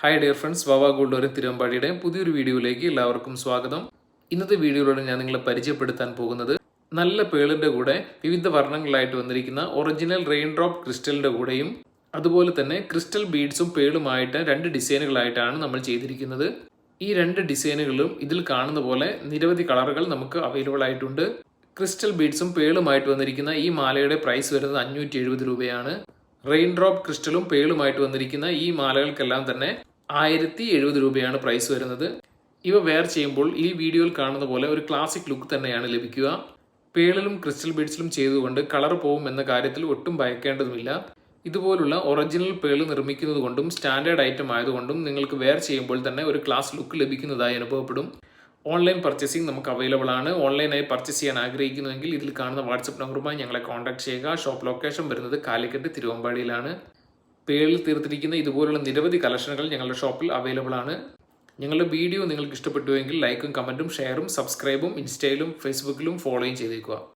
Hi dear friends, വാവാ gold ഒരു തിരുവമ്പാടിയുടെ പുതിയൊരു വീഡിയോയിലേക്ക് എല്ലാവർക്കും സ്വാഗതം. ഇന്നത്തെ വീഡിയോയിലൂടെ ഞാൻ നിങ്ങളെ പരിചയപ്പെടുത്താൻ പോകുന്നത് നല്ല പേളിൻ്റെ കൂടെ വിവിധ വർണ്ണങ്ങളായിട്ട് വന്നിരിക്കുന്ന ഒറിജിനൽ റെയിൻ ഡ്രോപ്പ് ക്രിസ്റ്റലിൻ്റെ കൂടെയും അതുപോലെ തന്നെ ക്രിസ്റ്റൽ ബീഡ്സും പേളുമായിട്ട് രണ്ട് ഡിസൈനുകളായിട്ടാണ് നമ്മൾ ചെയ്തിരിക്കുന്നത്. ഈ രണ്ട് ഡിസൈനുകളും ഇതിൽ കാണുന്ന പോലെ നിരവധി കളറുകൾ നമുക്ക് അവൈലബിൾ ആയിട്ടുണ്ട്. ക്രിസ്റ്റൽ ബീഡ്സും പേളുമായിട്ട് വന്നിരിക്കുന്ന ഈ മാലയുടെ പ്രൈസ് വരുന്നത് 570 രൂപയാണ്. റെയിൻ ഡ്രോപ്പ് ക്രിസ്റ്റലും പേളുമായിട്ട് വന്നിരിക്കുന്ന ഈ മാലകൾക്കെല്ലാം തന്നെ 1070 രൂപയാണ് പ്രൈസ് വരുന്നത്. ഇവ വെയർ ചെയ്യുമ്പോൾ ഈ വീഡിയോയിൽ കാണുന്ന പോലെ ഒരു ക്ലാസിക് ലുക്ക് തന്നെയാണ് ലഭിക്കുക. പേളിലും ക്രിസ്റ്റൽ ബീഡ്സിലും ചെയ്തുകൊണ്ട് കളർ പോവും എന്ന കാര്യത്തിൽ ഒട്ടും ഭയക്കേണ്ടതുമില്ല. ഇതുപോലുള്ള ഒറിജിനൽ പേള് നിർമ്മിക്കുന്നത് കൊണ്ടും സ്റ്റാൻഡേർഡ് ഐറ്റം ആയതുകൊണ്ടും നിങ്ങൾക്ക് വെയർ ചെയ്യുമ്പോൾ തന്നെ ഒരു ക്ലാസ് ലുക്ക് ലഭിക്കുന്നതായി അനുഭവപ്പെടും. ഓൺലൈൻ പർച്ചേസിംഗ് നമുക്ക് അവൈലബിൾ ആണ്. ഓൺലൈനായി പർച്ചേസ് ചെയ്യാൻ ആഗ്രഹിക്കുന്നുവെങ്കിൽ ഇതിൽ കാണുന്ന വാട്സപ്പ് നമ്പറുമായി ഞങ്ങളെ കോൺടാക്ട് ചെയ്യുക. ഷോപ്പ് ലൊക്കേഷൻ വരുന്നത് കാലിക്കറ്റ് തിരുവമ്പാടിയിലാണ്. പേളിൽ തീർത്തിരിക്കുന്ന ഇതുപോലുള്ള നിരവധി കളക്ഷനുകൾ ഞങ്ങളുടെ ഷോപ്പിൽ അവൈലബിൾ ആണ്. ഞങ്ങളുടെ വീഡിയോ നിങ്ങൾക്ക് ഇഷ്ടപ്പെട്ടുവെങ്കിൽ ലൈക്കും കമൻറ്റും ഷെയറും സബ്സ്ക്രൈബും ഇൻസ്റ്റയിലും ഫേസ്ബുക്കിലും ഫോളോയും ചെയ്തേക്കുക.